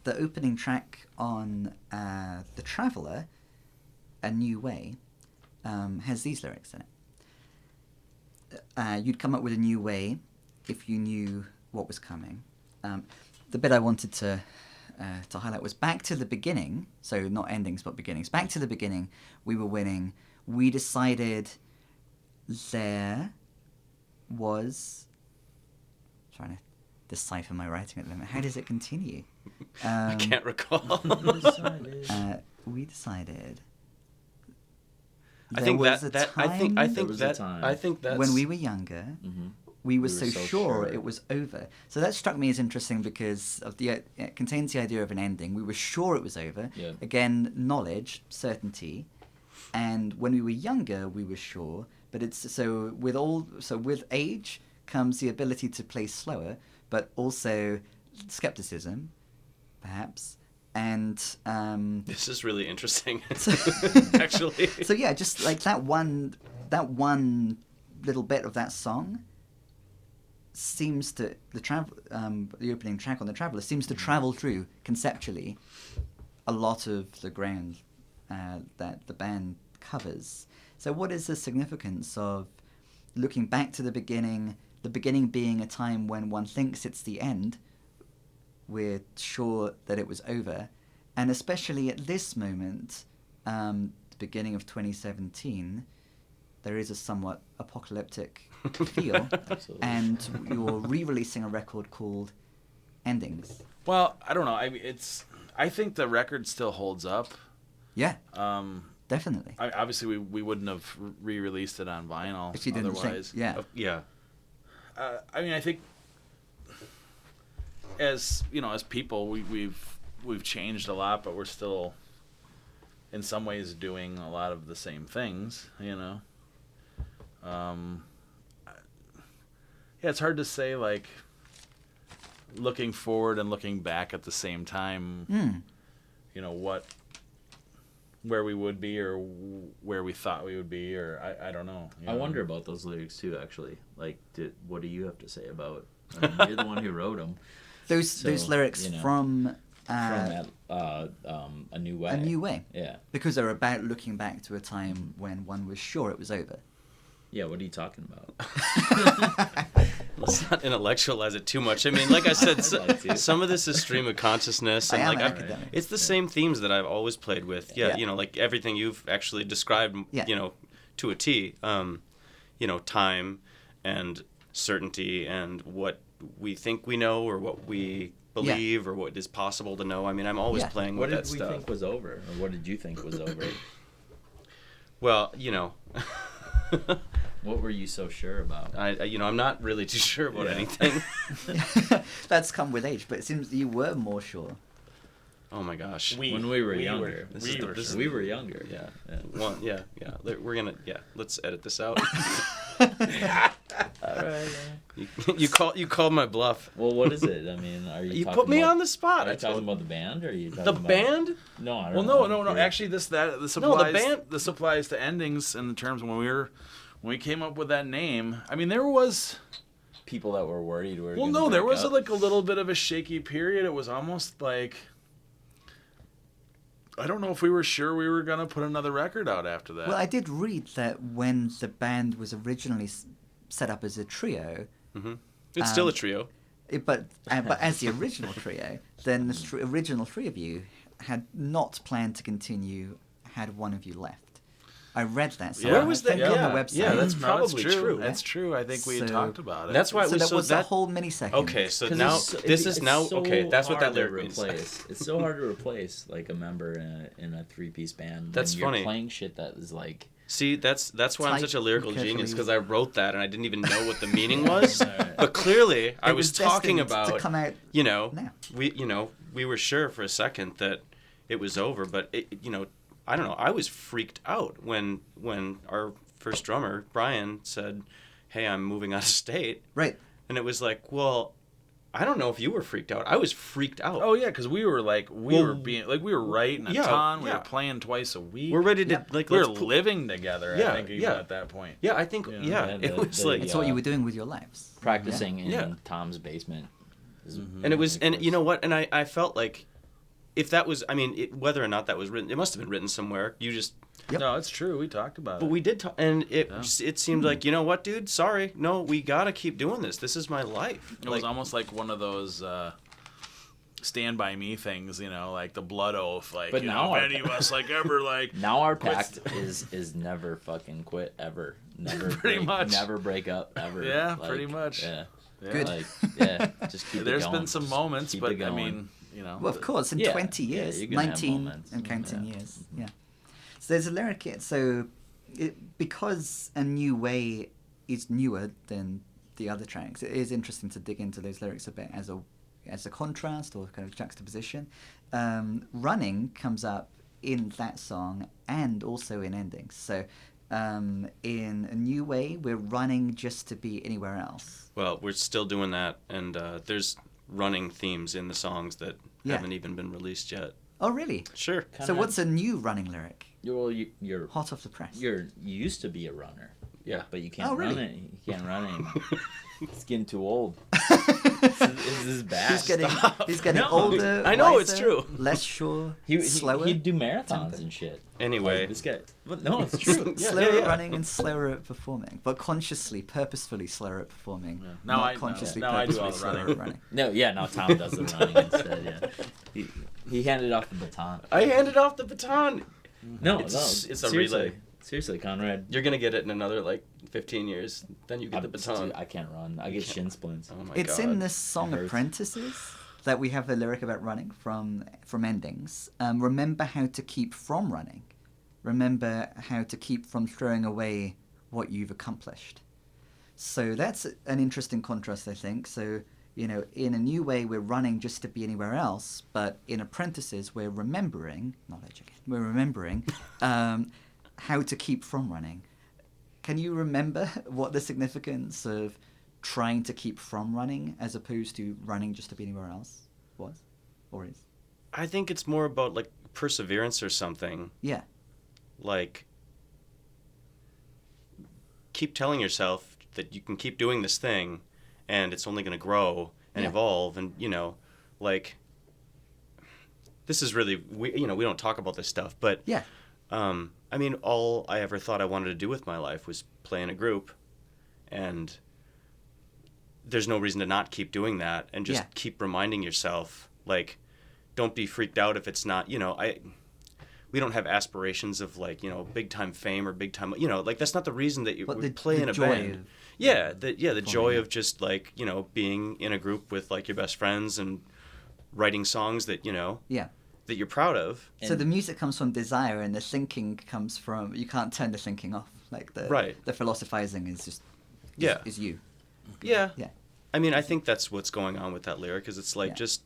the opening track on The Traveller, A New Way, has these lyrics in it. You'd come up with a new way if you knew what was coming. The bit I wanted to highlight was back to the beginning, so not endings but beginnings. Back to the beginning, we were winning. We decided there was... trying to decipher my writing at the moment. How does it continue? I can't recall. We decided. I think that when we were younger, we were so sure it was over. So that struck me as interesting because of it contains the idea of an ending. We were sure it was over. Yeah. Again, knowledge, certainty, and when we were younger, we were sure. But it's with age comes the ability to play slower, but also skepticism, perhaps. And this is really interesting, so, actually. So yeah, just like that one little bit of that song seems to the opening track on The Traveller seems to travel through conceptually a lot of the ground that the band covers. So what is the significance of looking back to the beginning being a time when one thinks it's the end? We're sure that it was over, and especially at this moment, the beginning of 2017, there is a somewhat apocalyptic feel, and you're re-releasing a record called Endings. Well, I don't know. I think the record still holds up. Yeah, definitely. Obviously, we wouldn't have re-released it on vinyl if you didn't otherwise. Think, Yeah. I think as people, we've changed a lot, but we're still, in some ways, doing a lot of the same things. It's hard to say, like, looking forward and looking back at the same time. Where we would be or where we thought we would be, or I don't know. I wonder about those lyrics too, actually. Like, what do you have to say about? You're the one who wrote them. Those lyrics from A New Way. A New Way. Yeah. Because they're about looking back to a time when one was sure it was over. Yeah, what are you talking about? Let's not intellectualize it too much. I mean, like I said, some of this is stream of consciousness, and it's the same themes that I've always played with. Yeah, like everything you've actually described, to a T. Time and certainty and what we think we know or what we believe or what is possible to know. I mean, I'm always playing with that stuff. What did we think was over, or what did you think was over? Well, What were you so sure about? I'm not really too sure about anything. That's come with age, but it seems you were more sure. Oh my gosh. When we were younger. We were younger. Yeah. Well, yeah. We're gonna. Yeah. Let's edit this out. All right. You called my bluff. Well, what is it? I mean, are you? You put me on the spot. Are you talking about the band, or are you talking about... band? No, I don't know. No. Actually, this applies. the band. This applies to Endings in terms of when we came up with that name. I mean, there was people that were worried. There was a little bit of a shaky period. It was almost like, I don't know if we were sure we were gonna put another record out after that. Well, I did read that when the band was originally set up as a trio. Mm-hmm. It's still a trio. But as the original trio, then the original three of you had not planned to continue had one of you left. I read that somewhere. Where was that? On the website. Yeah, that's probably true. That's true. I think we had talked about it. That's why that was a whole mini-second. Okay, so now this is now okay. That's what that lyric means. It's so hard to replace like a member in a three-piece band. That's when funny. You're playing shit that is like. See, that's why I'm such a lyrical genius, because I wrote that and I didn't even know what the meaning was. But clearly, I was talking about to come out we were sure for a second that it was over, but I don't know. I was freaked out when our first drummer Brian said, "Hey, I'm moving out of state." Right. And it was like, well, I don't know if you were freaked out. I was freaked out. Oh yeah, because we were writing a ton. We were playing twice a week. We're ready to we were living together. I think even at that point. Yeah, I think it was like that's what you were doing with your lives. Practicing in Tom's basement. And it was, and you know what? And I felt like if that was, I mean, whether or not that was written, it must have been written somewhere. You just... Yep. No, it's true. We talked about it. But we did talk, and it seemed like, you know what, dude? Sorry. No, we got to keep doing this. This is my life. It was almost like one of those Stand By Me things, you know, like the blood oath. Like, but you now know, if any of us, like, ever, like... Now our pact is never fucking quit, ever. Never pretty much. Never break up, ever. Yeah, like, pretty much. Yeah. Good. Like, yeah, just keep it going. There's been some moments, but, I mean, you know... Well, of course, in 20 years, 19 and counting years, yeah. So there's a lyric here. So because A New Way is newer than the other tracks, it is interesting to dig into those lyrics a bit as a contrast or kind of juxtaposition. Running comes up in that song and also in Endings. So in A New Way, we're running just to be anywhere else. Well, we're still doing that, and there's running themes in the songs that haven't even been released yet. Oh, really? Sure. So what's a new running lyric? You're hot off the press. You used to be a runner. Yeah. But you can't run it. You can't run anymore. It's getting too old. This is bad. He's getting older. I know, wiser, it's true. Less sure. Slower. He'd do marathons and shit. Anyway. Like, this guy. But no, it's true. Slower at running and slower at performing, but consciously, purposefully slower at performing. Yeah. Now I do all the running. Now Tom does the running instead. Yeah. He handed off the baton. I handed off the baton. No, it's a relay. Seriously, Conrad. You're going to get it in another, 15 years. Then you get the baton. I can't run. I get shin splints. Oh my It's God. in this song Apprentices that we have the lyric about running from Endings. Remember how to keep from running. Remember how to keep from throwing away what you've accomplished. So that's an interesting contrast, I think. So, you know, in A New Way, we're running just to be anywhere else. But in Apprentices, we're remembering, knowledge again, we're remembering how to keep from running. Can you remember what the significance of trying to keep from running as opposed to running just to be anywhere else was or is? I think it's more about, perseverance or something. Yeah. Keep telling yourself that you can keep doing this thing and it's only going to grow and evolve and, this is really, we don't talk about this stuff, but I mean, all I ever thought I wanted to do with my life was play in a group, and there's no reason to not keep doing that and just keep reminding yourself, don't be freaked out if it's not, we don't have aspirations of big time fame or big time, that's not the reason that you play in a band. The joy of just being in a group with your best friends and writing songs that, that you're proud of. So the music comes from desire and the thinking comes from, you can't turn the thinking off. The philosophizing is just, is you. Yeah. I mean, I think that's what's going on with that lyric, is it's just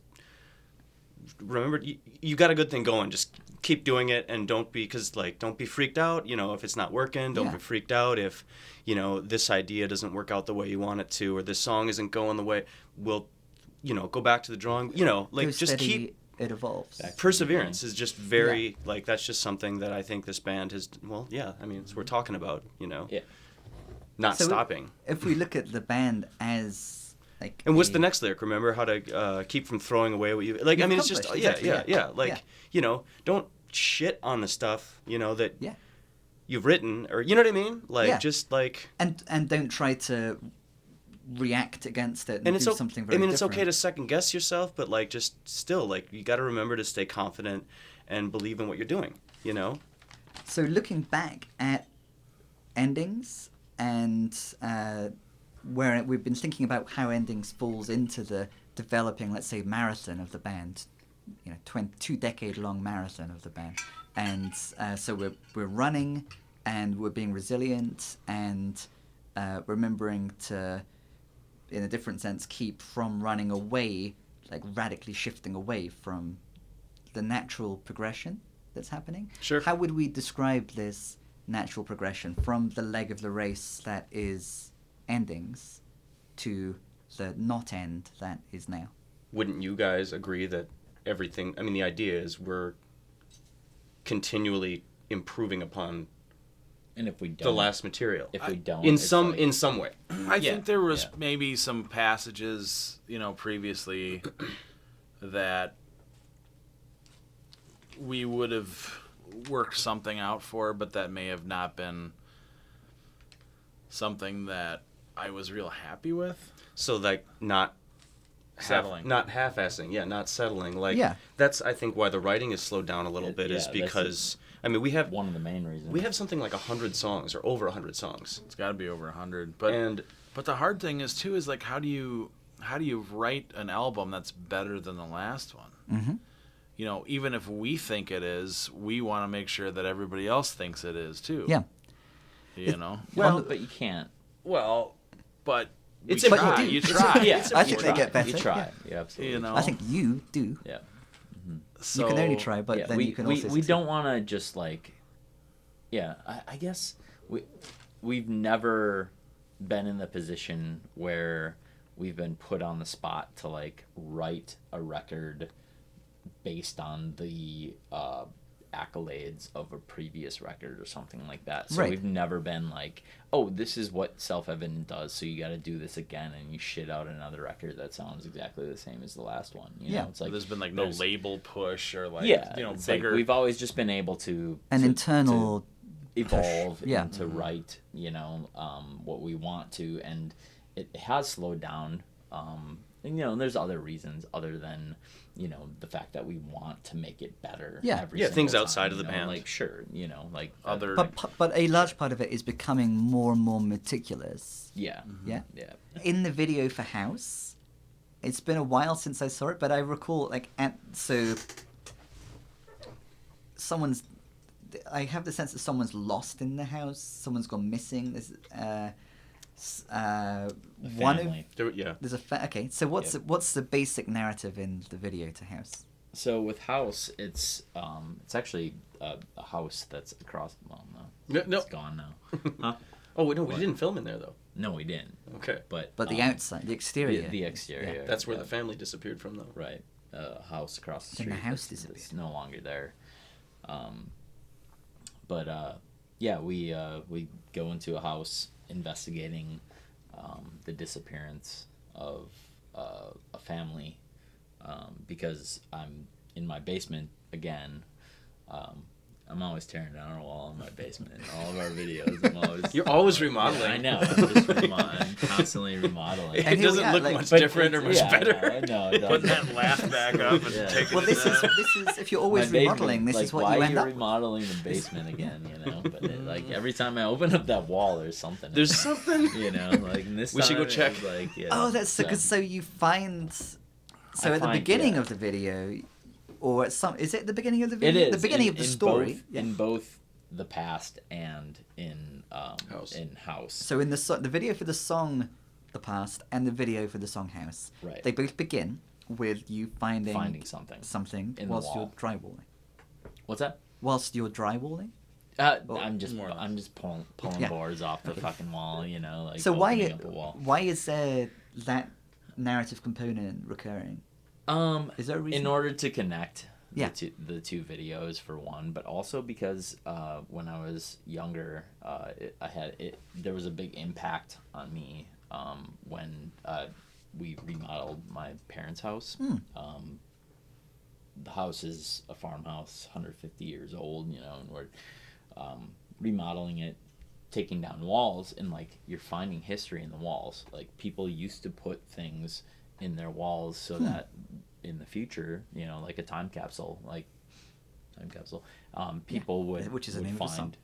remember, you got a good thing going, just keep doing it and don't be freaked out, if it's not working, don't be freaked out if, this idea doesn't work out the way you want it to, or this song isn't going the way, we'll, go back to the drawing, just steady, keep... It evolves. Perseverance is just very, that's just something that I think this band has, it's we're talking about, not stopping. If we look at the band as, and what's the next lyric? Remember how to keep from throwing away what you, it's just, don't shit on the stuff, that you've written, or, you know what I mean? Just, And don't try to react against it and it's do something very different. It's okay to second guess yourself, but just still you got to remember to stay confident and believe in what you're doing, So looking back at Endings and where we've been thinking about how Endings falls into the developing, let's say, marathon of the band, 2-decade-long marathon of the band, and so we're running and we're being resilient and remembering to, in a different sense, keep from running away, radically shifting away from the natural progression that's happening. Sure. How would we describe this natural progression from the leg of the race that is Endings to the not end that is now? Wouldn't you guys agree that everything, the idea is we're continually improving upon and if we don't, the last material. If we don't, in some way. I think there was maybe some passages, previously that we would have worked something out for, but that may have not been something that I was real happy with. So like not settling, not half-assing, not settling. Like that's I think why the writing is slowed down a little bit is because I mean we have one of the main reasons. We have something like 100 songs or over 100 songs. It's got to be over 100. But the hard thing is too is like how do you write an album that's better than the last one? Mm-hmm. You know, even if we think it is, we want to make sure that everybody else thinks it is too. Yeah. You know. Well, but you can't. Well, but you try. You try. Yeah, I think they get better. You try. Yeah, absolutely. You know. I think you do. Yeah. Mm-hmm. So, you can only try, but then you can also. We don't want to just like. Yeah, I guess we've never been in the position where we've been put on the spot to like write a record based on the accolades of a previous record or something like that. So we've never been like, oh, this is what Self-Evident does, so you got to do this again, and you shit out another record that sounds exactly the same as the last one. You know? It's like there's been like no label push or like it's bigger. Like we've always just been able to internal evolve and to write, what we want to, and it has slowed down. And there's other reasons other than the fact that we want to make it better. Every things time, outside of the band. Like like other. But a large part of it is becoming more and more meticulous. Yeah. Mm-hmm. Yeah. Yeah. In the video for House, it's been a while since I saw it, but I recall I have the sense that someone's lost in the house. Someone's gone missing. There's there's a okay. So what's the basic narrative in the video to House? So with House, it's actually a house that's across. Well, no, it's gone now. Huh? Oh no, we didn't film in there though. No, we didn't. Okay, but the outside, the exterior, the exterior. That's where the family disappeared from, though. Right, house across the street. And the house disappeared. It's no longer there. We go into a house investigating the disappearance of a family because I'm in my basement again. I'm always tearing down a wall in my basement in all of our videos. You're always remodeling. Yeah, I know. I'm constantly remodeling. It doesn't look much different or much better. No, putting that laugh back up and taking it down. This is if you're always remodeling, this is what you end up. Why are you remodeling the basement again? But every time I open up that wall, there's something. There's something. This we should go check. Oh, that's so good. So you find. So at the beginning of the video. Or is it the beginning of the video? It is. The beginning of the story. In both the past and in House. So in the video for the song The Past and the video for the song House. Right. They both begin with you finding something whilst you're drywalling. What's that? Whilst you're drywalling? I'm just pulling boards off the fucking wall, So opening up a wall. Why is there that narrative component recurring? Is there a reason? In order to connect the two videos for one, but also because when I was younger, there was a big impact on me when we remodeled my parents' house. The house is a farmhouse, 150 years old, and we're remodeling it, taking down walls, and you're finding history in the walls. People used to put things in their walls so that in the future, like a time capsule, people would which is a name find, of a song.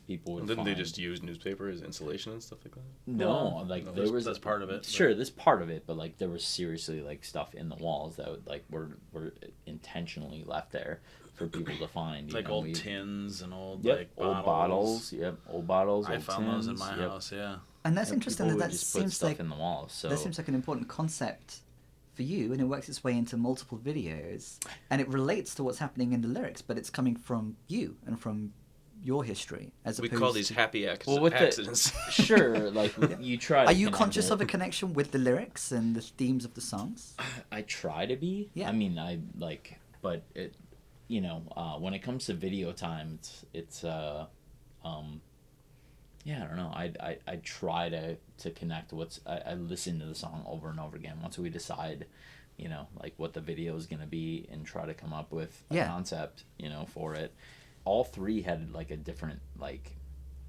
People would. Didn't they just use newspaper as insulation and stuff like that? No, there was that's part of it. Sure, that's part of it, but there was seriously stuff in the walls that would were intentionally left there for people to find. Old tins and old old bottles. Old bottles. I old found tins, those in my house. Yeah. And that's interesting. That seems like in the walls. So that seems like an important concept for you, and it works its way into multiple videos, and it relates to what's happening in the lyrics, but it's coming from you and from your history as we opposed call these to... happy accidents. Sure, you try. Are you conscious of a connection with the lyrics and the themes of the songs? I try to be. Yeah. I mean, but it, when it comes to video time, it's I don't know. I try to connect I listen to the song over and over again. Once we decide, you know, like what the video is going to be and try to come up with a concept, you know, for it. All three had like a different like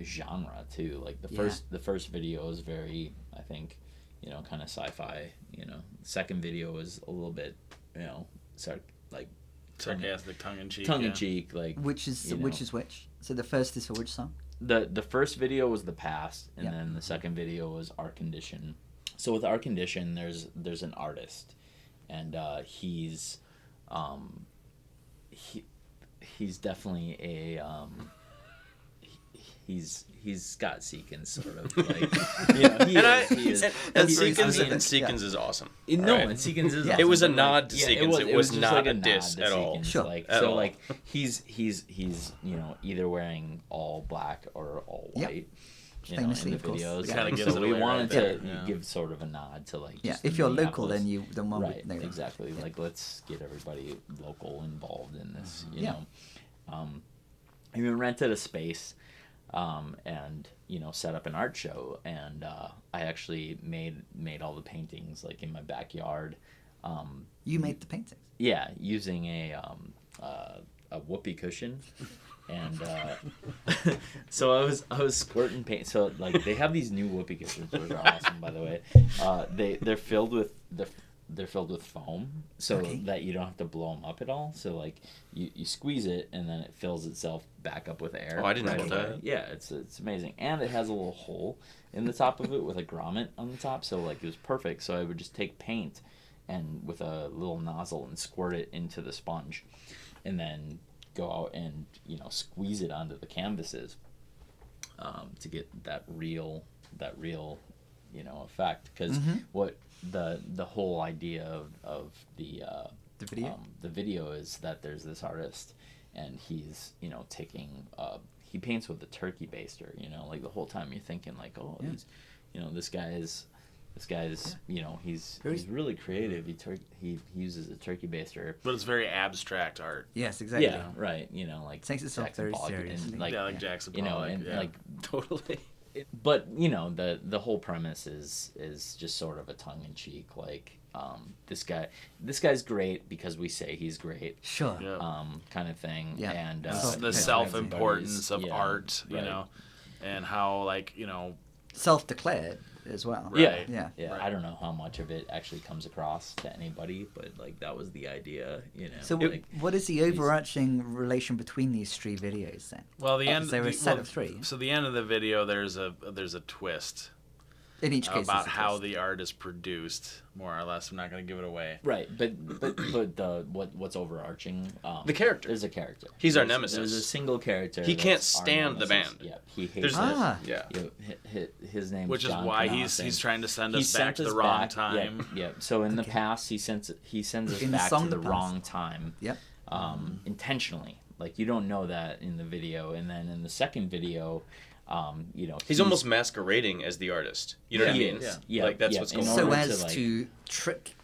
genre too. Like the first video was very, I think, you know, kind of sci-fi, you know. The second video was a little bit, you know, sarcastic, tongue-in-cheek. Tongue-in-cheek, like... Which is which? So the first is for which song? The first video was The Past, and then the second video was Our Condition. So with Our Condition, there's an artist, and he's definitely a... He's got Seekins sort of like, you know, he is Seekins is awesome. No, and Seekins is awesome. It was a nod to Seekins. It was not like a diss at all. Sure. Like, at so all. like he's you know, either wearing all black or all white. You know, in the videos. So we wanted to give sort of a nod to like if you're local, then one right, would know. Exactly. Like let's get everybody local involved in this, you know. And we rented a space and you know, set up an art show, and I actually made all the paintings like in my backyard. You made the paintings? Yeah, using a whoopee cushion, and so I was squirting paint. So like they have these new whoopee cushions, which are awesome, by the way. They're filled with foam, so that you don't have to blow them up at all. So like you squeeze it, and then it fills itself back up with air. Oh, I didn't know that. Yeah, it's amazing, and it has a little hole in the top of it with a grommet on the top. So like it was perfect. So I would just take paint and with a little nozzle and squirt it into the sponge, and then go out and, you know, squeeze it onto the canvases to get that real you know, effect. Because what the whole idea of the video is that there's this artist, and he's, you know, taking he paints with a turkey baster, you know, like the whole time you're thinking like, oh, he's, you know, this guy's you know, he's really creative. He uses a turkey baster, but it's very abstract art. Yes, exactly. Yeah, right. You know, like takes itself very seriously. Like Jackson you know, Pollock, and like totally. But you know, the whole premise is just sort of a tongue in cheek, like this guy's great because we say he's great. Sure. Kind of thing. Yeah. And the self-importance of art, you right. know, and how, like, you know, self-declared as well. Right. Yeah. Right. I don't know how much of it actually comes across to anybody, but like that was the idea, you know. So what is the overarching relation between these three videos then? Well, the end. There were a set of three. So the end of the video, there's a twist. In each case, about how the art is produced, more or less. I'm not going to give it away. Right, but what's overarching? The character. There's a character. He's our nemesis. There's a single character. He can't stand the band. Yeah, he hates it. Yeah. You know, his name. Which is John why Canassi. he's trying to send us back to the wrong time. Yeah. So in the past, he sends us back to the wrong time. Yep. Intentionally. Like you don't know that in the video, and then in the second video. You know, he's almost masquerading as the artist. You know what I mean? Yeah. Like that's what's going on. So as to trick,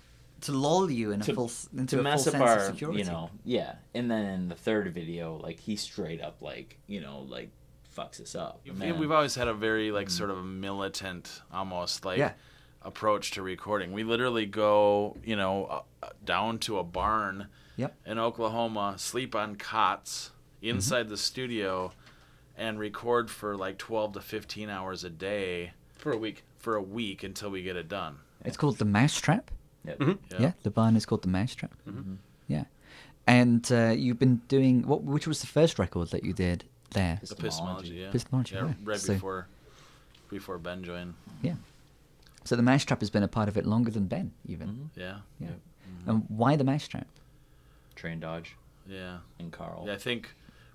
to lull you into a full sense of security. You know, yeah. And then in the third video, like he straight up, like, you know, like fucks us up. We've always had a very like sort of militant, almost like approach to recording. We literally go, you know, down to a barn in Oklahoma, sleep on cots inside the studio, and record for like 12 to 15 hours a day for a week until we get it done. It's called the Mousetrap. Yep. Mm-hmm. Yeah, the barn is called the Mousetrap. Mm-hmm. Yeah, and you've been doing which was the first record that you did there? Epistemology, Epistemology, right before Ben joined. Yeah. So the Mousetrap has been a part of it longer than Ben, even. Mm-hmm. Yeah. Mm-hmm. And why the Mousetrap? Train Dodge. Yeah. And Carl. Yeah, I think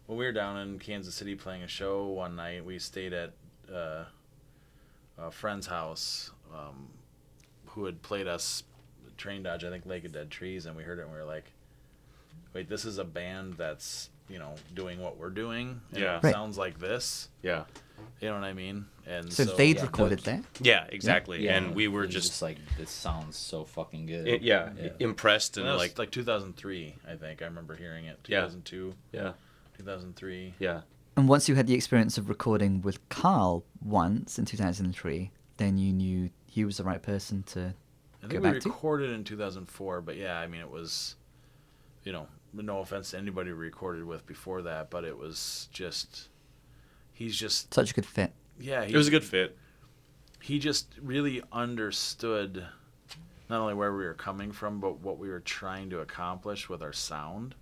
when we were down in Kansas City playing a show one night, we stayed at a friend's house who had played us Train Dodge, I think Lake of Dead Trees, and we heard it and we were like, wait, this is a band that's, you know, doing what we're doing. And it sounds like this. Yeah. You know what I mean? And so they'd recorded there? Yeah, exactly. Yeah. And we were just like, this sounds so fucking good. Impressed. And like 2003, I think. I remember hearing it. 2002. Yeah. 2003. Yeah. And once you had the experience of recording with Carl once in 2003, then you knew he was the right person to go back to? We recorded in 2004, but yeah, I mean, it was, no offense to anybody we recorded with before that, but it was just, he's just... Such a good fit. Yeah. It was a good fit. He just really understood not only where we were coming from, but what we were trying to accomplish with our sound.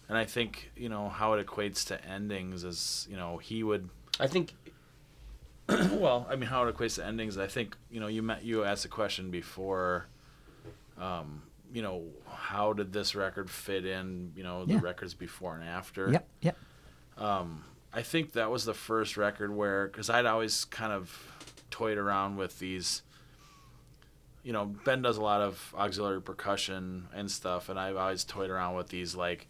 And I think, how it equates to endings is, he would... I think... well, I mean, how it equates to endings, I think, you asked a question before, how did this record fit in, the records before and after? Yep. I think that was the first record where, because I'd always kind of toyed around with these, Ben does a lot of auxiliary percussion and stuff, and I've always toyed around with these, like,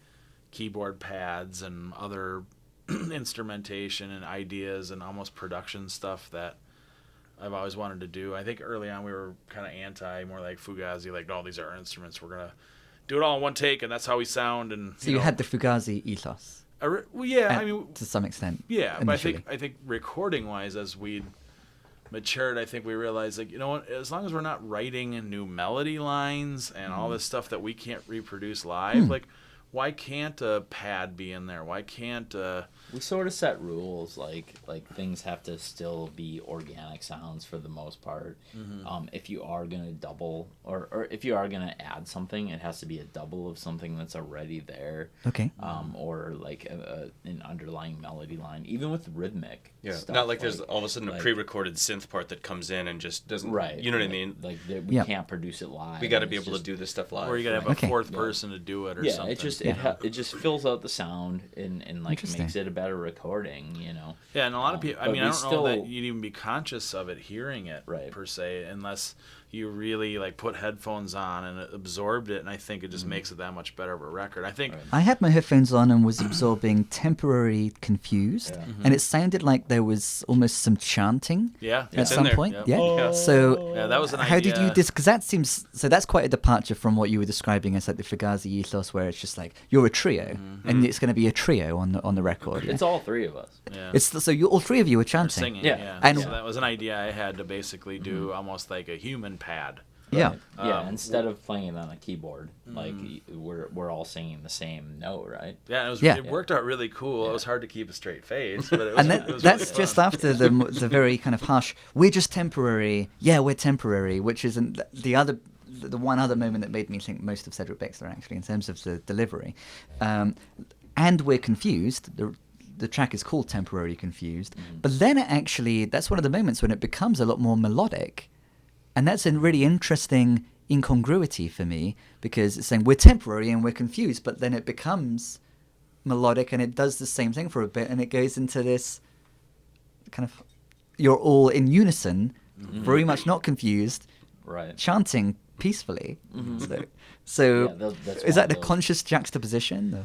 keyboard pads and other instrumentation and ideas and almost production stuff that I've always wanted to do. I think early on we were kind of anti, more like Fugazi, like, no, these are our instruments. We're going to do it all in one take, and that's how we sound. And so you had the Fugazi ethos. Well, yeah, I mean, to some extent. Yeah, initially. But I think recording wise, as we matured, I think we realized, like, what, as long as we're not writing new melody lines and all this stuff that we can't reproduce live, like, why can't a pad be in there? Why can't we sort of set rules, like things have to still be organic sounds for the most part. If you are gonna double or if you are gonna add something, it has to be a double of something that's already there. Okay. Or like an underlying melody line, even with rhythmic. Yeah. Stuff, Not like there's all of a sudden a pre-recorded synth part that comes in and just doesn't. Right. You know what I mean? Like we can't produce it live. We got to be able to do this stuff live. Or you got to have a fourth person to do it or something. It just fills out the sound and like makes it a better recording, Yeah, and a lot of people, I mean, I don't know that you'd even be conscious of it hearing it per se, unless you really like put headphones on and absorbed it, and I think it just makes it that much better of a record. I think I had my headphones on and was absorbing Temporary Confused, and it sounded like there was almost some chanting at some point. So that was an idea. How did you because that seems that's quite a departure from what you were describing as like the Fugazi ethos, where it's just like you're a trio and it's going to be a trio on the record. It's all three of us. All three of you are chanting. Singing, and so that was an idea I had to basically do almost like a human pad. Yeah. Instead of playing it on a keyboard, like we're all singing the same note, right? Yeah, it worked out really cool. It was hard to keep a straight face, but it was, that's really just after the very kind of harsh. We're just temporary. Yeah, we're temporary, which isn't the one other moment that made me think most of Cedric Bixler actually in terms of the delivery, and we're confused. The track is called Temporary Confused, but then that's one of the moments when it becomes a lot more melodic. And that's a really interesting incongruity for me, because it's saying we're temporary and we're confused, but then it becomes melodic and it does the same thing for a bit, and it goes into this kind of, you're all in unison, very much not confused, chanting peacefully. So is that the conscious juxtaposition?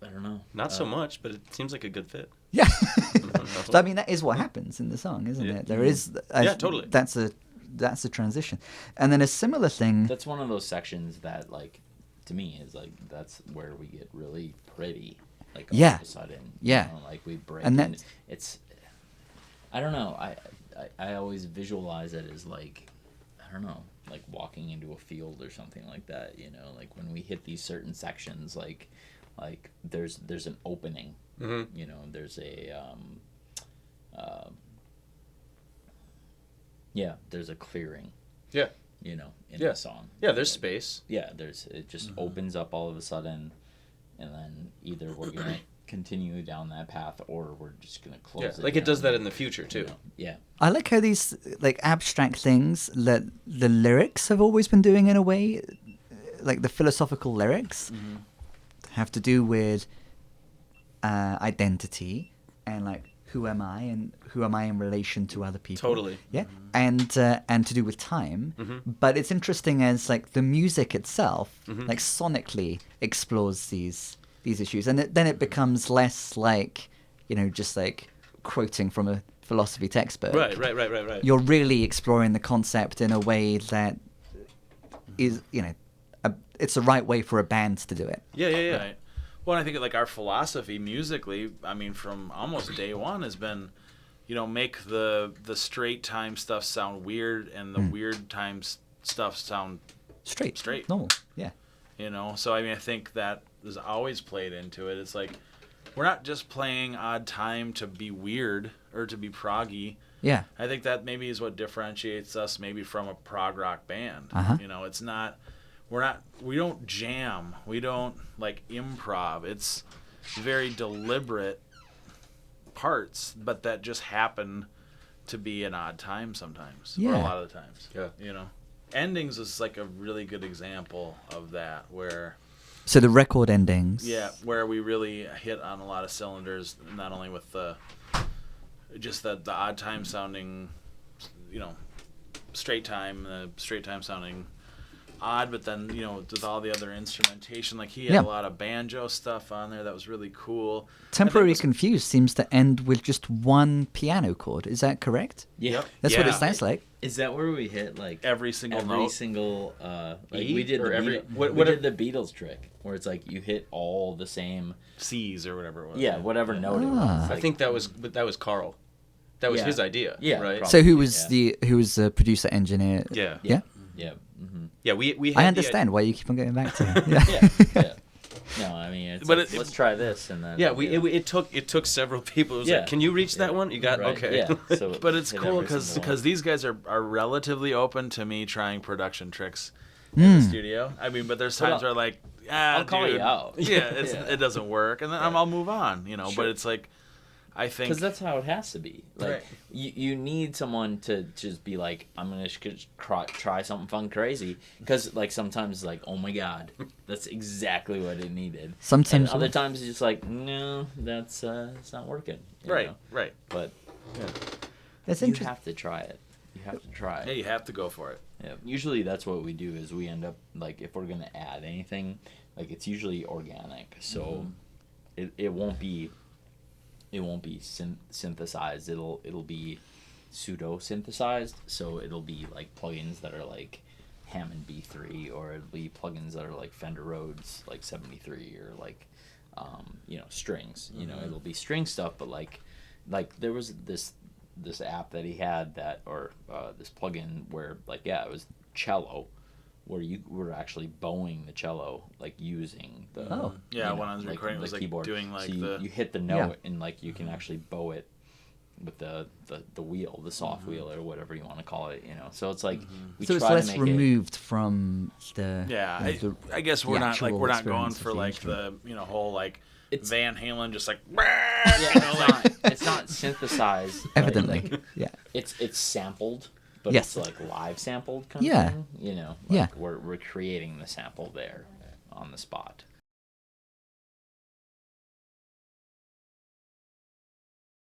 I don't know. Not so much, but it seems like a good fit. Yeah. So, I mean, that is what happens in the song, isn't it? There is... totally. That's a transition. And then a similar thing... That's one of those sections that, like, to me, is, like, that's where we get really pretty. Like, all of a sudden. Yeah. Like, we break and in. It's... I don't know. I always visualize it as, like... I don't know. Like, walking into a field or something like that, Like, when we hit these certain sections, like there's an opening, there's a there's a clearing, in the song. There's space. It just opens up all of a sudden, and then either we're gonna continue down that path or we're just gonna close it. Like it does that in the future too. I like how these like abstract things that the lyrics have always been doing in a way, like the philosophical lyrics. Have to do with identity and like who am I and who am I in relation to other people. Totally. Yeah. And to do with time. But it's interesting as like the music itself, like sonically explores these issues, and then it becomes less like just like quoting from a philosophy textbook. Right. You're really exploring the concept in a way that is it's the right way for a band to do it. Yeah. Right. Well, I think like our philosophy musically, I mean, from almost day one has been make the straight time stuff sound weird and the weird times stuff sound straight. Normal. Yeah. So I think that is always played into it. It's like we're not just playing odd time to be weird or to be proggy. Yeah. I think that maybe is what differentiates us maybe from a prog rock band. It's not we don't jam. We don't like improv. It's very deliberate parts, but that just happen to be an odd time sometimes. Or a lot of the times. Yeah. Endings is like a really good example of that, where So the record endings. Yeah, where we really hit on a lot of cylinders, not only with the odd time sounding, straight time sounding odd, but then with all the other instrumentation, like he had a lot of banjo stuff on there that was really cool. Temporarily Confused seems to end with just one piano chord. Is that correct? Yeah. That's what it sounds like. Is that where we hit like every single note? We did the Beatles trick, where it's like you hit all the same C's or whatever it was. Yeah, whatever note it was. I think that was Carl. That was his idea. Yeah, right. probably. So who was the producer engineer? Yeah. Yeah. Yeah. Mm-hmm. Yeah. We. I understand why you keep on going back to it. Yeah. No, I mean, it's let's try this and then. Yeah, it took several people. It was like, can you reach that one? You got okay. Yeah. So but it's cool because these guys are relatively open to me trying production tricks in the studio. I mean, but there's times where like, I'll call you out. Yeah, it doesn't work, and then I'll move on. Sure. But it's like, I think because that's how it has to be. Like you need someone to just be like, I'm gonna try something fun, crazy. Because like sometimes like, oh my god, that's exactly what it needed. Sometimes and other times it's just like, no, that's it's not working. Right. But That's you interesting. have to try it. You have to try it. Yeah, you have to go for it. Yeah. Usually that's what we do is we end up like if we're gonna add anything, like it's usually organic. So it won't be. It won't be synthesized. It'll be pseudo synthesized. So it'll be like plugins that are like Hammond B3, or it'll be plugins that are like Fender Rhodes like 73, or like strings. It'll be string stuff, but like there was this app that he had this plugin where it was cello, where you were actually bowing the cello, like using the when I was recording, it was like keyboard. doing like so you hit the note and like you can actually bow it with the wheel, the soft wheel or whatever you want to call it. So it's like so it's less removed from the I guess we're not going for like the whole like it's Van Halen just like it's not synthesized evidently it's sampled. But it's like live sampled kind of thing, We're creating the sample there on the spot.